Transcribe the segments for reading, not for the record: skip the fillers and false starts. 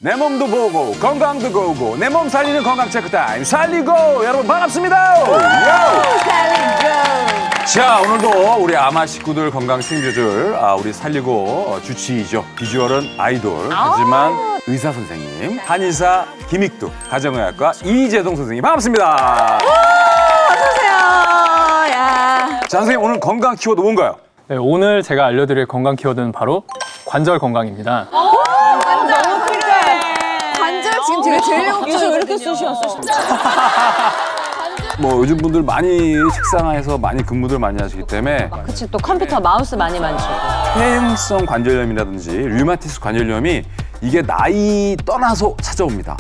내 몸도 보고 건강도 고고 내 몸 살리는 건강 체크 타임 살리고 여러분 반갑습니다. 자 오늘도 우리 아마 식구들 건강 챙겨줄 우리 살리고 주치의죠. 비주얼은 아이돌 하지만 의사 선생님 한의사 김익두 가정의학과 이재동 선생님 반갑습니다. 어서오세요. 야. 자 선생님 오늘 건강 키워드 뭔가요? 네, 오늘 제가 알려드릴 건강 키워드는 바로 관절 건강입니다. 너무 필요해. 관절 지금 제가 제일 요즘 왜 이렇게 쓰셨어? 뭐 요즘 분들 많이 식상해서 많이 근무들 많이 하시기 때문에 그치, 또 컴퓨터 마우스 많이 만지고. 퇴행성 관절염이라든지 류마티스 관절염이 이게 나이 떠나서 찾아옵니다.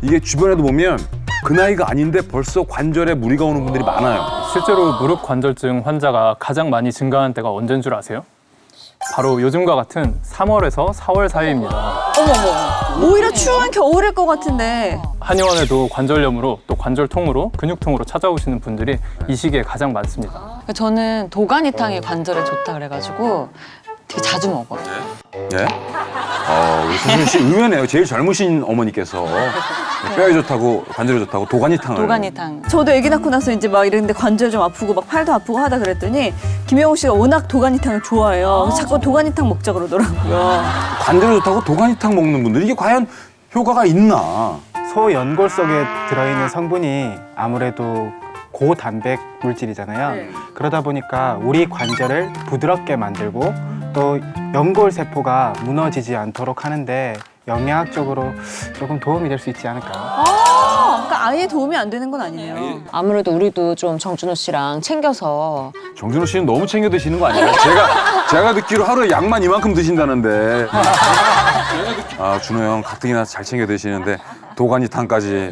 이게 주변에도 보면 그 나이가 아닌데 벌써 관절에 무리가 오는 분들이 많아요. 실제로 무릎 관절증 환자가 가장 많이 증가한 때가 언제인 줄 아세요? 바로 요즘과 같은 3월에서 4월 사이입니다. 오히려 추운 겨울일 것 같은데. 한의원에도 관절염으로 또 관절통으로 근육통으로 찾아오시는 분들이 이 시기에 가장 많습니다. 저는 도가니탕이 관절에 좋다 그래가지고 되게 자주 먹어요. 예? 우리 소순 씨 의외네요. 제일 젊으신 어머니께서 뼈에 좋다고 관절에 좋다고 도가니탕을. 도가니탕. 저도 아기 낳고 나서 이제 막 이랬는데 관절 좀 아프고 막 팔도 아프고 하다 그랬더니 김영호 씨가 워낙 도가니탕을 좋아해요. 그래서 자꾸 도가니탕 먹자 그러더라고요. 관절에 좋다고 도가니탕 먹는 분들 이게 과연 효과가 있나? 소연골 속에 들어있는 성분이 아무래도 고단백 물질이잖아요. 그러다 보니까 우리 관절을 부드럽게 만들고 또 연골 세포가 무너지지 않도록 하는데 영양학적으로 조금 도움이 될 수 있지 않을까요? 그러니까 아예 도움이 안 되는 건 아니네요. 아무래도 우리도 좀 정준호 씨랑 챙겨서 정준호 씨는 너무 챙겨 드시는 거 아니에요? 제가 듣기로 하루에 양만 이만큼 드신다는데. 준호 형 가뜩이나 잘 챙겨 드시는데 도가니탕까지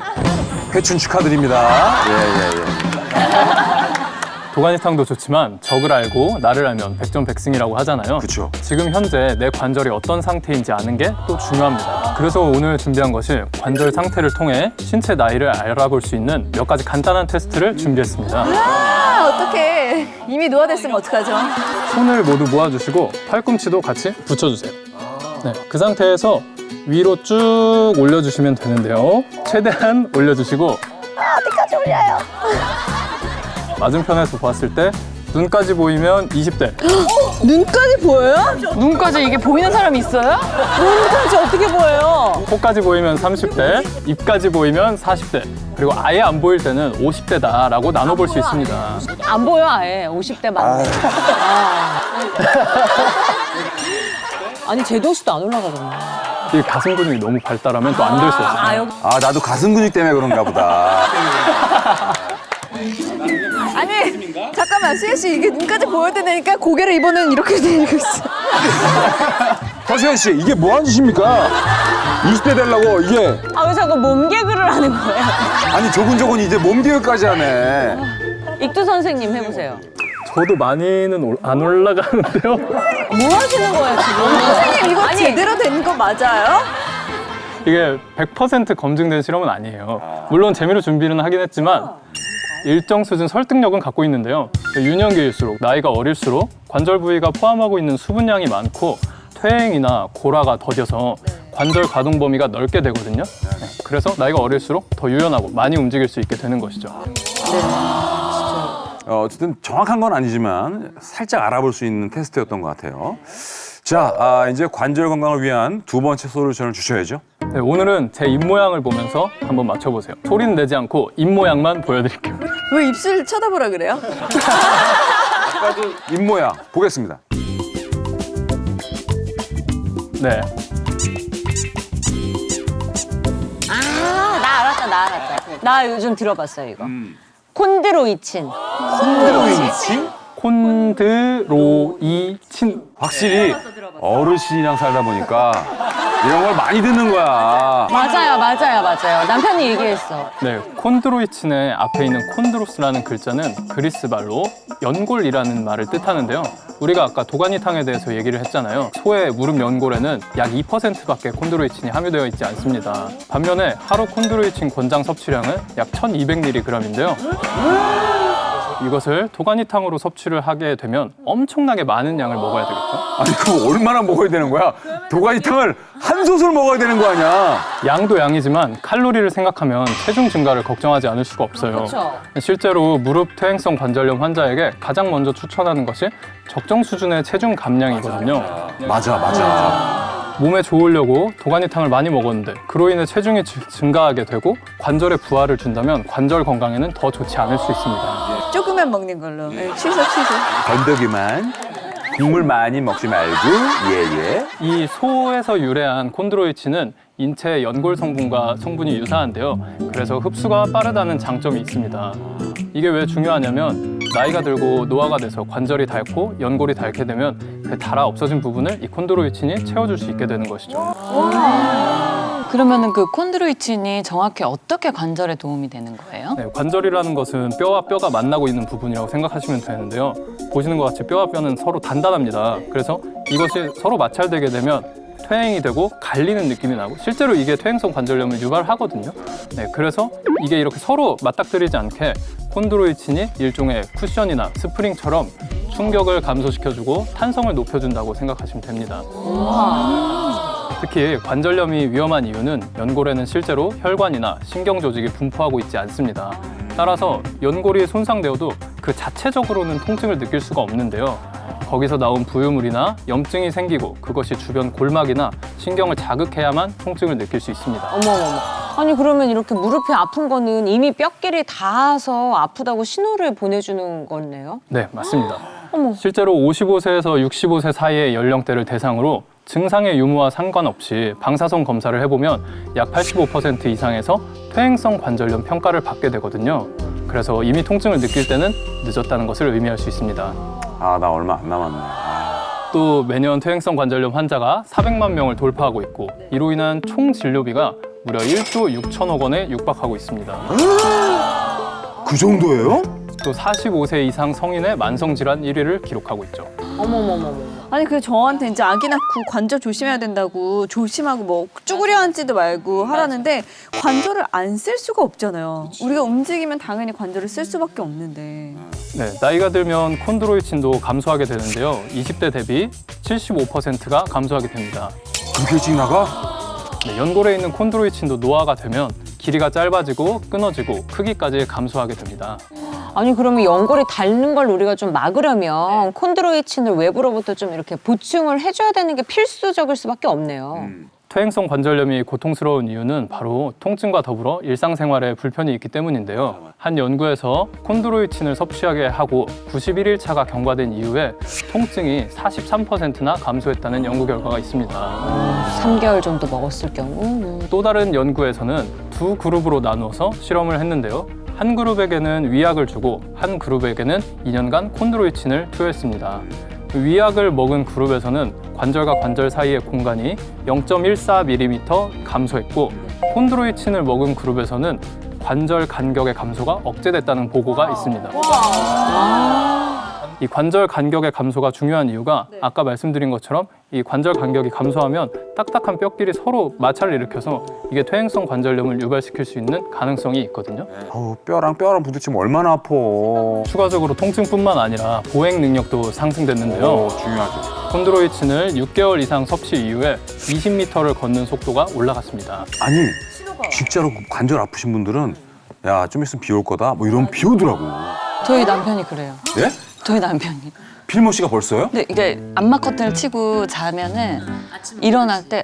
회춘 축하드립니다. 예. 도가니탕도 좋지만 적을 알고 나를 알면 백전백승이라고 하잖아요. 그쵸. 지금 현재 내 관절이 어떤 상태인지 아는 게 또 중요합니다. 그래서 오늘 준비한 것이 관절 상태를 통해 신체 나이를 알아볼 수 있는 몇 가지 간단한 테스트를 준비했습니다. 어떡해. 이미 노화됐으면 어떡하죠? 손을 모두 모아주시고 팔꿈치도 같이 붙여주세요. 네, 그 상태에서 위로 쭉 올려주시면 되는데요. 최대한 올려주시고 어디까지 올려요? 맞은편에서 봤을 때 눈까지 보이면 20대, 눈까지 보여요? 눈까지 이게 보이는 사람이 있어요? 눈까지 어떻게 보여요? 코까지 보이면 30대, 입까지 보이면 40대, 그리고 아예 안 보일 때는 50대다라고 나눠볼 수 있습니다. 안 보여, 아예. 50대 맞네. 아니, 제동 씨도 안 올라가잖아. 이 가슴 근육이 너무 발달하면 또 안 될 수 있어요. 나도 가슴 근육 때문에 그런가 보다. 아니, 잠깐만, 수현 씨, 이게 눈까지 보여야 되니까 고개를 이번엔 이렇게 들고 있어. 허수현 씨, 이게 뭐 하는 짓입니까? 20대 되려고 이게 아, 왜 자꾸 몸개그를 하는 거예요? 아니 조근조근 이제 몸개그까지 하네. 익두 선생님 해보세요. 저도 많이는 안 올라가는데요. 뭐 하시는 거예요, 지금? 선생님, 이거 제대로 된 거 맞아요? 이게 100% 검증된 실험은 아니에요. 물론 재미로 준비는 하긴 했지만 일정 수준 설득력은 갖고 있는데요. 유년기일수록 나이가 어릴수록 관절 부위가 포함하고 있는 수분량이 많고 퇴행이나 고라가 더뎌서 관절 가동 범위가 넓게 되거든요. 그래서 나이가 어릴수록 더 유연하고 많이 움직일 수 있게 되는 것이죠. 어쨌든 정확한 건 아니지만 살짝 알아볼 수 있는 테스트였던 것 같아요. 자, 이제 관절 건강을 위한 두 번째 솔루션을 주셔야죠. 네, 오늘은 제 입모양을 보면서 한번 맞춰보세요. 소리는 내지 않고 입모양만 보여드릴게요. 왜 입술 쳐다보라 그래요? 입모양 보겠습니다. 네. 아, 나 알았다. 나 요즘 들어봤어요, 이거. 콘드로이친. 콘드로이친. 확실히 어르신이랑 살다 보니까 이런 걸 많이 듣는 거야. 맞아요. 남편이 얘기했어. 네, 콘드로이친의 앞에 있는 콘드로스라는 글자는 그리스 말로 연골이라는 말을 뜻하는데요. 우리가 아까 도가니탕에 대해서 얘기를 했잖아요. 소의 무릎 연골에는 약 2%밖에 콘드로이친이 함유되어 있지 않습니다. 반면에 하루 콘드로이친 권장 섭취량은 약 1200mg인데요. 이것을 도가니탕으로 섭취를 하게 되면 엄청나게 많은 양을 먹어야 되겠죠. 아니 그거 얼마나 먹어야 되는 거야? 도가니탕을 한 솥을 먹어야 되는 거 아니야? 양도 양이지만 칼로리를 생각하면 체중 증가를 걱정하지 않을 수가 없어요. 실제로 무릎 퇴행성 관절염 환자에게 가장 먼저 추천하는 것이 적정 수준의 체중 감량이거든요. 맞아. 몸에 좋으려고 도가니탕을 많이 먹었는데 그로 인해 체중이 증가하게 되고 관절에 부하를 준다면 관절 건강에는 더 좋지 않을 수 있습니다. 조금만 먹는 걸로. 네, 취소. 건더기만 국물 많이 먹지 말고 예예. 이 소에서 유래한 콘드로이친은 인체 연골 성분이 유사한데요. 그래서 흡수가 빠르다는 장점이 있습니다. 이게 왜 중요하냐면 나이가 들고 노화가 돼서 관절이 닳고 연골이 닳게 되면 그 닳아 없어진 부분을 이 콘드로이친이 채워줄 수 있게 되는 것이죠. 그러면은 그 콘드로이친이 정확히 어떻게 관절에 도움이 되는 거예요? 네, 관절이라는 것은 뼈와 뼈가 만나고 있는 부분이라고 생각하시면 되는데요. 보시는 것 같이 뼈와 뼈는 서로 단단합니다. 그래서 이것이 서로 마찰되게 되면 퇴행이 되고 갈리는 느낌이 나고 실제로 이게 퇴행성 관절염을 유발하거든요. 네, 그래서 이게 이렇게 서로 맞닥뜨리지 않게 콘드로이친이 일종의 쿠션이나 스프링처럼 충격을 감소시켜주고 탄성을 높여준다고 생각하시면 됩니다. 특히 관절염이 위험한 이유는 연골에는 실제로 혈관이나 신경 조직이 분포하고 있지 않습니다. 따라서 연골이 손상되어도 그 자체적으로는 통증을 느낄 수가 없는데요. 거기서 나온 부유물이나 염증이 생기고 그것이 주변 골막이나 신경을 자극해야만 통증을 느낄 수 있습니다. 어머머머. 아니 그러면 이렇게 무릎이 아픈 거는 이미 뼈끼리 닿아서 아프다고 신호를 보내주는 거네요? 네, 맞습니다. 어머. 실제로 55세에서 65세 사이의 연령대를 대상으로 증상의 유무와 상관없이 방사선 검사를 해보면 약 85% 이상에서 퇴행성 관절염 평가를 받게 되거든요. 그래서 이미 통증을 느낄 때는 늦었다는 것을 의미할 수 있습니다. 아 나 얼마 안 남았네. 또 매년 퇴행성 관절염 환자가 400만 명을 돌파하고 있고 이로 인한 총 진료비가 무려 1조 6천억 원에 육박하고 있습니다. 그 정도예요? 또 45세 이상 성인의 만성질환 1위를 기록하고 있죠. 어머머머머. 아니 그 저한테 이제 아기 낳고 관절 조심해야 된다고 조심하고 뭐 쭈그려 앉지도 말고 하라는데 관절을 안 쓸 수가 없잖아요. 우리가 움직이면 당연히 관절을 쓸 수밖에 없는데. 네, 나이가 들면 콘드로이친도 감소하게 되는데요. 20대 대비 75%가 감소하게 됩니다. 그렇게 일찍 나가? 네, 연골에 있는 콘드로이친도 노화가 되면 길이가 짧아지고 끊어지고 크기까지 감소하게 됩니다. 아니 그러면 연골이 닳는 걸 우리가 좀 막으려면 콘드로이친을 외부로부터 좀 이렇게 보충을 해줘야 되는 게 필수적일 수밖에 없네요. 퇴행성 관절염이 고통스러운 이유는 바로 통증과 더불어 일상생활에 불편이 있기 때문인데요. 한 연구에서 콘드로이친을 섭취하게 하고 91일차가 경과된 이후에 통증이 43%나 감소했다는 연구 결과가 있습니다. 3개월 정도 먹었을 경우. 또 다른 연구에서는 두 그룹으로 나누어서 실험을 했는데요. 한 그룹에게는 위약을 주고 한 그룹에게는 2년간 콘드로이친을 투여했습니다. 위약을 먹은 그룹에서는 관절과 관절 사이의 공간이 0.14mm 감소했고 콘드로이친을 먹은 그룹에서는 관절 간격의 감소가 억제됐다는 보고가 있습니다. 이 관절 간격의 감소가 중요한 이유가 아까 말씀드린 것처럼 이 관절 간격이 감소하면 딱딱한 뼈끼리 서로 마찰을 일으켜서 이게 퇴행성 관절염을 유발시킬 수 있는 가능성이 있거든요. 어우 뼈랑 부딪히면 얼마나 아파. 추가적으로 통증뿐만 아니라 보행 능력도 상승됐는데요. 중요하죠. 콘드로이친을 6개월 이상 섭취 이후에 20m를 걷는 속도가 올라갔습니다. 아니 진짜로 관절 아프신 분들은 야 좀 있으면 비 올 거다 뭐 이러면 비 오더라고. 저희 남편이 그래요. 예? 저희 남편이. 필모 씨가 벌써요? 근데 이게 암막 커튼을 치고 자면은 일어날 때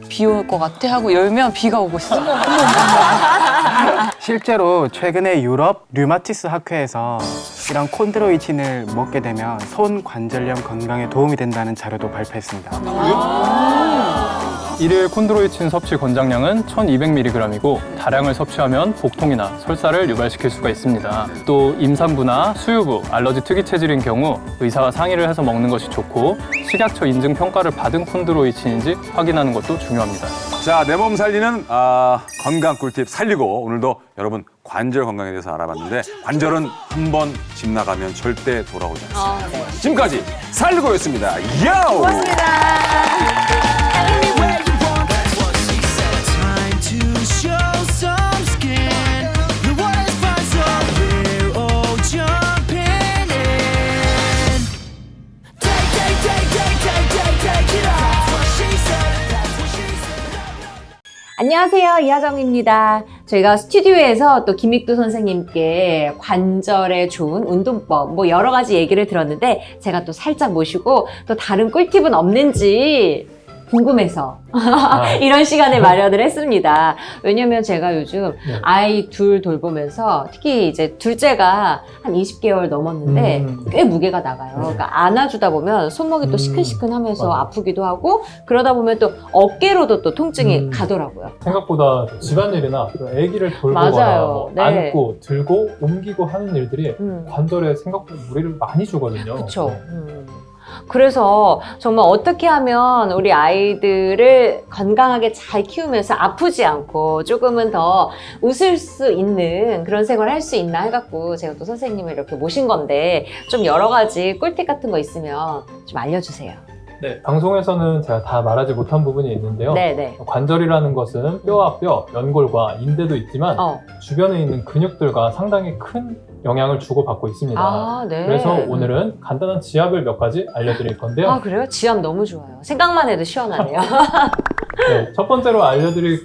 비 올 것 같아 하고 열면 비가 오고 있어. 실제로 최근에 유럽 류마티스 학회에서 이런 콘드로이친을 먹게 되면 손 관절염 건강에 도움이 된다는 자료도 발표했습니다. 일일 콘드로이친 섭취 권장량은 1200mg이고 다량을 섭취하면 복통이나 설사를 유발시킬 수가 있습니다. 또 임산부나 수유부, 알러지 특이 체질인 경우 의사와 상의를 해서 먹는 것이 좋고 식약처 인증 평가를 받은 콘드로이친인지 확인하는 것도 중요합니다. 자, 내 몸 살리는 건강 꿀팁 살리고 오늘도 여러분 관절 건강에 대해서 알아봤는데 관절은 한 번 집 나가면 절대 돌아오지 않습니다. 지금까지 살리고였습니다. 야오! 고맙습니다. Time to show some skin. The world is fine, so we're all young. 안녕하세요, 이하정입니다. 저희가 스튜디오에서 또 김익두 선생님께 관절에 좋은 운동법 뭐 여러 가지 얘기를 들었는데 제가 또 살짝 모시고 또 다른 꿀팁은 없는지 궁금해서 이런 시간을 마련을 했습니다. 왜냐면 제가 요즘 아이 둘 돌보면서 특히 이제 둘째가 한 20개월 넘었는데 꽤 무게가 나가요. 그러니까 안아주다 보면 손목이 또 시큰시큰하면서 아프기도 하고 그러다 보면 또 어깨로도 또 통증이 가더라고요. 생각보다 집안일이나 또 아기를 돌보거나 맞아요. 뭐 네. 안고 들고 옮기고 하는 일들이 관절에 생각보다 무리를 많이 주거든요. 그렇죠. 그래서 정말 어떻게 하면 우리 아이들을 건강하게 잘 키우면서 아프지 않고 조금은 더 웃을 수 있는 그런 생활을 할 수 있나 해갖고 제가 또 선생님을 이렇게 모신 건데 좀 여러 가지 꿀팁 같은 거 있으면 좀 알려주세요. 네, 방송에서는 제가 다 말하지 못한 부분이 있는데요. 네네. 관절이라는 것은 뼈와 뼈, 연골과 인대도 있지만 주변에 있는 근육들과 상당히 큰 영향을 주고받고 있습니다. 아, 네. 그래서 오늘은 간단한 지압을 몇 가지 알려드릴 건데요. 아, 그래요? 지압 너무 좋아요. 생각만 해도 시원하네요. 네, 첫 번째로 알려드릴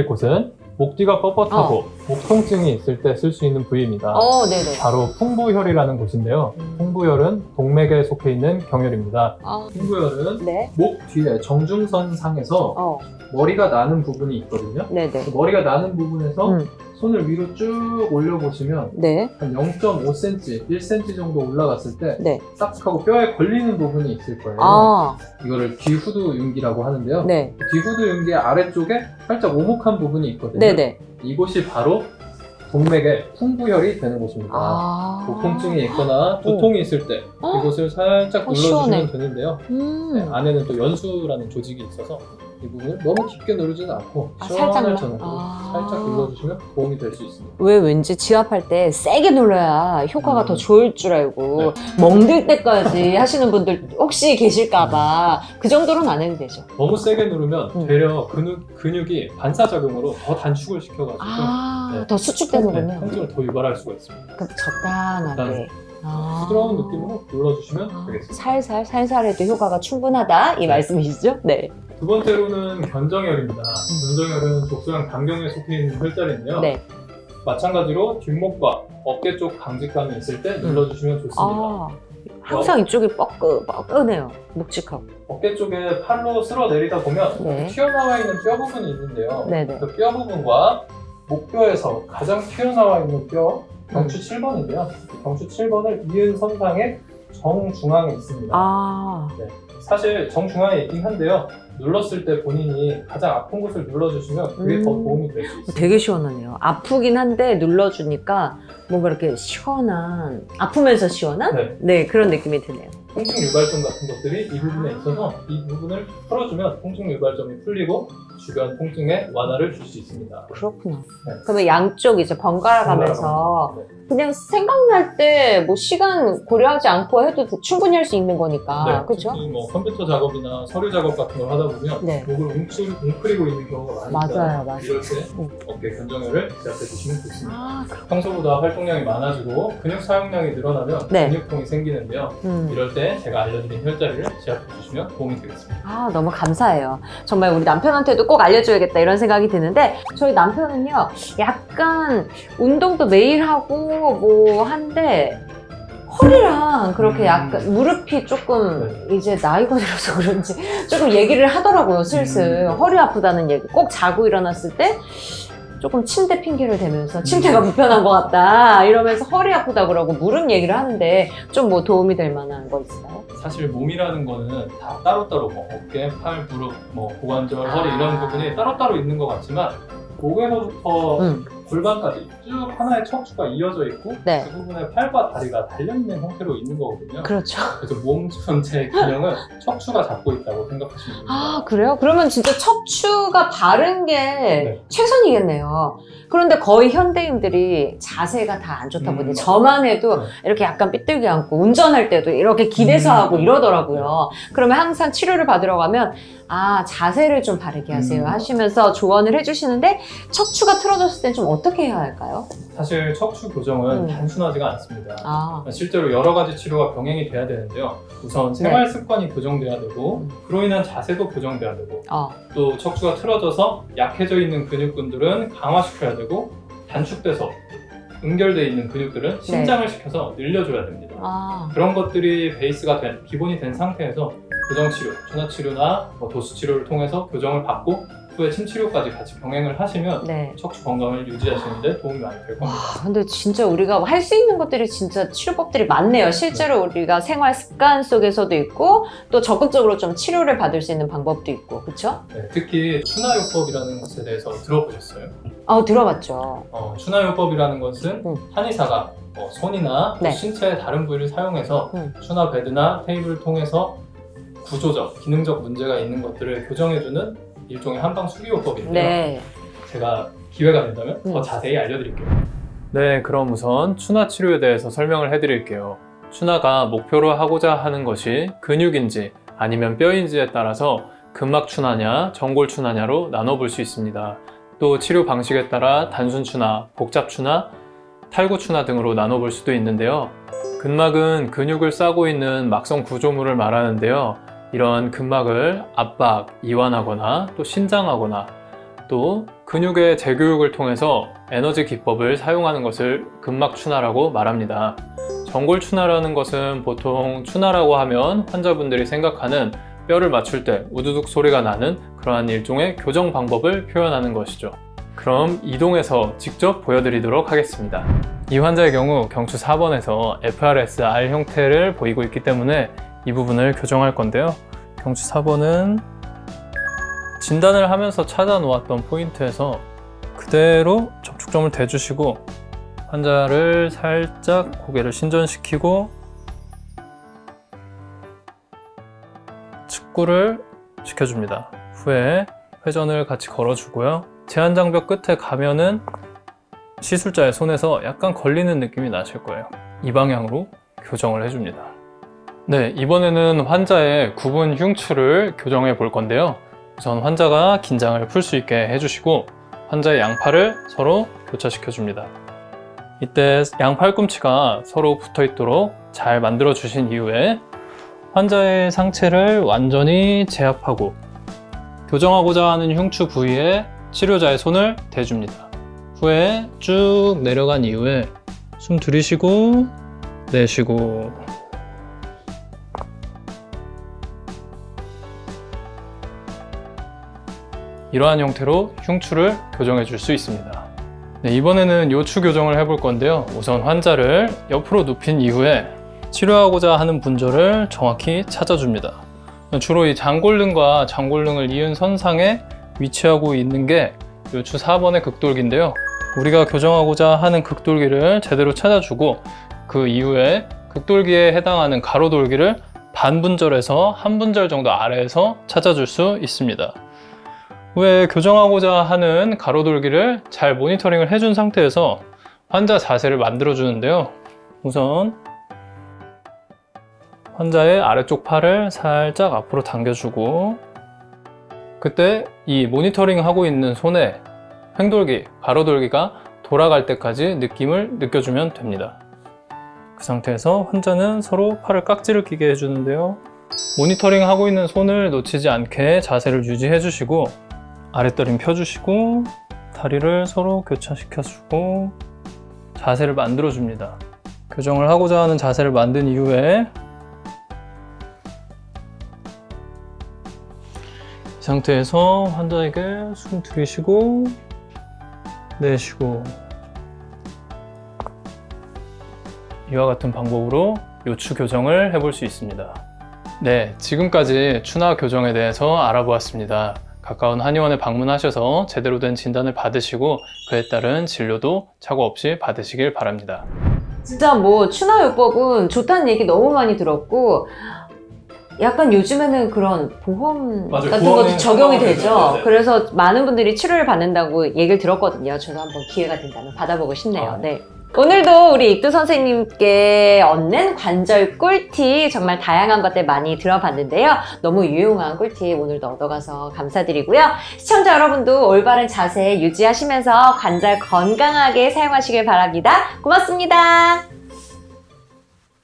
곳은 목 뒤가 뻣뻣하고 목 통증이 있을 때 쓸 수 있는 부위입니다. 네네. 바로 풍부혈이라는 곳인데요. 풍부혈은 동맥에 속해 있는 경혈입니다. 풍부혈은 네. 목 뒤에 정중선 상에서 머리가 나는 부분이 있거든요. 네네. 그 머리가 나는 부분에서 손을 위로 쭉 올려보시면 네. 한 0.5cm, 1cm 정도 올라갔을 때 네. 딱 하고 뼈에 걸리는 부분이 있을 거예요. 이거를 뒤후두 윤기라고 하는데요. 네. 뒤후두 윤기의 아래쪽에 살짝 오목한 부분이 있거든요. 네네. 이곳이 바로 동맥의 풍부혈이 되는 곳입니다. 목 통증이 있거나 두통이 있을 때 이곳을 살짝 눌러주시면 시원해. 되는데요. 네, 안에는 또 연수라는 조직이 있어서 이 부분을 너무 깊게 누르지는 않고 시원할 살짝만? 정도로 살짝 눌러주시면 도움이 될 수 있습니다. 왜 왠지 지압할 때 세게 눌러야 효과가 더 좋을 줄 알고 멍들 때까지 하시는 분들 혹시 계실까봐 그 정도로는 안 해도 되죠. 너무 세게 누르면 되려 근육이 반사작용으로 더 단축을 시켜가지고 네. 더 수축되는군요. 통증을 더 유발할 수가 있습니다. 그럼 적당하게. 부드러운 느낌으로 눌러주시면 되겠습니다. 살살 해도 효과가 충분하다 이 말씀이시죠? 네. 두 번째로는 견정혈입니다. 견정혈은 족소형 단경에 속해 있는 혈자리인데요. 네. 마찬가지로 뒷목과 어깨 쪽 강직감이 있을 때 눌러주시면 좋습니다. 항상 이쪽이 뻐근해요. 묵직하고. 어깨 쪽에 팔로 쓸어 내리다 보면 튀어나와 있는 뼈 부분이 있는데요. 네네. 그 뼈 부분과 목뼈에서 가장 튀어나와 있는 뼈 경추 7번인데요. 경추 7번을 이은 선상의 정중앙에 있습니다. 네. 사실 정중앙에 있긴 한데요. 눌렀을 때 본인이 가장 아픈 곳을 눌러주시면 그게 더 도움이 될 수 있습니다. 되게 시원하네요. 아프긴 한데 눌러주니까 뭔가 이렇게 시원한, 아프면서 시원한? 네, 그런 느낌이 드네요. 통증 유발점 같은 것들이 이 부분에 있어서 이 부분을 풀어주면 통증 유발점이 풀리고 주변 통증에 완화를 줄 수 있습니다. 그렇구나. 그러면 양쪽 이제 번갈아 가면서 그냥 생각날 때 뭐 시간 고려하지 않고 해도 충분히 할 수 있는 거니까. 그렇죠? 특히 뭐 컴퓨터 작업이나 서류 작업 같은 걸 하다 보면 목을 웅크리고 있는 경우가 많으니까 맞아요. 이럴 때 어깨 견정혈을 지압해 주시면 좋습니다. 평소보다 활동량이 많아지고 근육 사용량이 늘어나면 근육통이 생기는데요. 이럴 때 제가 알려드린 혈자리를 지압해 주시면 도움이 되겠습니다. 너무 감사해요. 정말 우리 남편한테도 꼭 알려줘야겠다 이런 생각이 드는데 저희 남편은요 약간 운동도 매일 하고 뭐 한데 허리랑 그렇게 약간 무릎이 조금 이제 나이가 들어서 그런지 조금 얘기를 하더라고요. 슬슬 허리 아프다는 얘기. 꼭 자고 일어났을 때 조금 침대 핑계를 대면서 침대가 불편한 것 같다 이러면서 허리 아프다 그러고 무릎 얘기를 하는데 좀 뭐 도움이 될 만한 거 있을까요? 사실 몸이라는 거는 다 따로따로 뭐 어깨, 팔, 무릎, 뭐 고관절, 허리 이런 부분이 따로따로 있는 것 같지만 목에서부터 골반까지 쭉 하나의 척추가 이어져 있고 그 부분에 팔과 다리가 달려있는 형태로 있는 거거든요. 그렇죠. 그래서 몸 전체의 균형은 척추가 잡고 있다고 생각하시면 됩니다. 그래요? 그러면 진짜 척추가 바른 게 최선이겠네요. 그런데 거의 현대인들이 자세가 다 안 좋다 보니 저만 해도 이렇게 약간 삐뚤게 앉고 운전할 때도 이렇게 기대서 하고 이러더라고요. 그러면 항상 치료를 받으러 가면 자세를 좀 바르게 하세요 하시면서 조언을 해주시는데 척추가 틀어졌을 땐 좀 어떻게 해야 할까요? 될까요? 사실 척추 교정은 음. 단순하지가 않습니다. 아, 실제로 여러 가지 치료가 병행이 돼야 되는데요. 우선 생활 습관이 교정돼야 되고 그로 인한 자세도 교정돼야 되고 또 척추가 틀어져서 약해져 있는 근육군들은 강화시켜야 되고 단축돼서 응결돼 있는 근육들은 신장을 시켜서 늘려줘야 됩니다. 아, 그런 것들이 베이스가 된 기본이 된 상태에서 교정치료, 추나치료나 도수치료를 통해서 교정을 받고 후에 침치료까지 같이 병행을 하시면 네. 척추 건강을 유지하시는 데 도움이 많이 될 겁니다. 근데 진짜 우리가 할 수 있는 것들이 진짜 치료법들이 많네요. 실제로 우리가 생활 습관 속에서도 있고 또 적극적으로 좀 치료를 받을 수 있는 방법도 있고, 그렇죠? 네, 특히 추나요법이라는 것에 대해서 들어보셨어요? 들어봤죠. 추나요법이라는 것은 한의사가 손이나 네. 신체의 다른 부위를 사용해서 추나 베드나 테이블을 통해서 구조적, 기능적 문제가 있는 것들을 교정해주는 일종의 한방 수기요법인데요. 네. 제가 기회가 된다면 더 자세히 알려드릴게요. 네, 그럼 우선 추나 치료에 대해서 설명을 해드릴게요. 추나가 목표로 하고자 하는 것이 근육인지 아니면 뼈인지에 따라서 근막 추나냐, 전골 추나냐로 나눠볼 수 있습니다. 또 치료 방식에 따라 단순 추나, 복잡 추나, 탈구 추나 등으로 나눠볼 수도 있는데요. 근막은 근육을 싸고 있는 막성 구조물을 말하는데요. 이런 근막을 압박, 이완하거나 또 신장하거나 또 근육의 재교육을 통해서 에너지 기법을 사용하는 것을 근막 추나라고 말합니다. 전골 추나라는 것은 보통 추나라고 하면 환자분들이 생각하는 뼈를 맞출 때 우두둑 소리가 나는 그러한 일종의 교정 방법을 표현하는 것이죠. 그럼 이동해서 직접 보여드리도록 하겠습니다. 이 환자의 경우 경추 4번에서 FRS-R 형태를 보이고 있기 때문에 이 부분을 교정할 건데요. 경추 4번은 진단을 하면서 찾아 놓았던 포인트에서 그대로 접촉점을 대주시고 환자를 살짝 고개를 신전시키고 측구를 시켜줍니다. 후에 회전을 같이 걸어주고요. 제한장벽 끝에 가면은 시술자의 손에서 약간 걸리는 느낌이 나실 거예요. 이 방향으로 교정을 해줍니다. 네, 이번에는 환자의 구분 흉추를 교정해 볼 건데요. 우선 환자가 긴장을 풀 수 있게 해주시고 환자의 양팔을 서로 교차시켜 줍니다. 이때 양팔꿈치가 서로 붙어 있도록 잘 만들어 주신 이후에 환자의 상체를 완전히 제압하고 교정하고자 하는 흉추 부위에 치료자의 손을 대줍니다. 후에 쭉 내려간 이후에 숨 들이쉬고 내쉬고 이러한 형태로 흉추를 교정해 줄 수 있습니다. 네, 이번에는 요추 교정을 해볼 건데요. 우선 환자를 옆으로 눕힌 이후에 치료하고자 하는 분절을 정확히 찾아줍니다. 주로 이 장골릉과 장골릉을 이은 선상에 위치하고 있는 게 요추 4번의 극돌기인데요. 우리가 교정하고자 하는 극돌기를 제대로 찾아주고 그 이후에 극돌기에 해당하는 가로돌기를 반분절에서 한 분절 정도 아래에서 찾아줄 수 있습니다. 후에 교정하고자 하는 가로돌기를 잘 모니터링을 해준 상태에서 환자 자세를 만들어 주는데요. 우선 환자의 아래쪽 팔을 살짝 앞으로 당겨주고 그때 이 모니터링 하고 있는 손에 횡돌기, 가로돌기가 돌아갈 때까지 느낌을 느껴주면 됩니다. 그 상태에서 환자는 서로 팔을 깍지를 끼게 해주는데요. 모니터링 하고 있는 손을 놓치지 않게 자세를 유지해 주시고 아랫다리 펴주시고 다리를 서로 교차시켜주고 자세를 만들어줍니다. 교정을 하고자 하는 자세를 만든 이후에 이 상태에서 환자에게 숨 들이쉬고 내쉬고 이와 같은 방법으로 요추 교정을 해볼 수 있습니다. 네, 지금까지 추나 교정에 대해서 알아보았습니다. 가까운 한의원에 방문하셔서 제대로 된 진단을 받으시고 그에 따른 진료도 착오 없이 받으시길 바랍니다. 진짜 뭐 추나요법은 좋다는 얘기 너무 많이 들었고 약간 요즘에는 그런 보험 맞아요. 같은 보험에 것도 적용이 상관없는 되죠. 거죠. 네. 그래서 많은 분들이 치료를 받는다고 얘기를 들었거든요. 저도 한번 기회가 된다면 받아보고 싶네요. 아. 네. 오늘도 우리 익두 선생님께 얻는 관절 꿀팁 정말 다양한 것들 많이 들어봤는데요. 너무 유용한 꿀팁 오늘도 얻어가서 감사드리고요. 시청자 여러분도 올바른 자세 유지하시면서 관절 건강하게 사용하시길 바랍니다. 고맙습니다.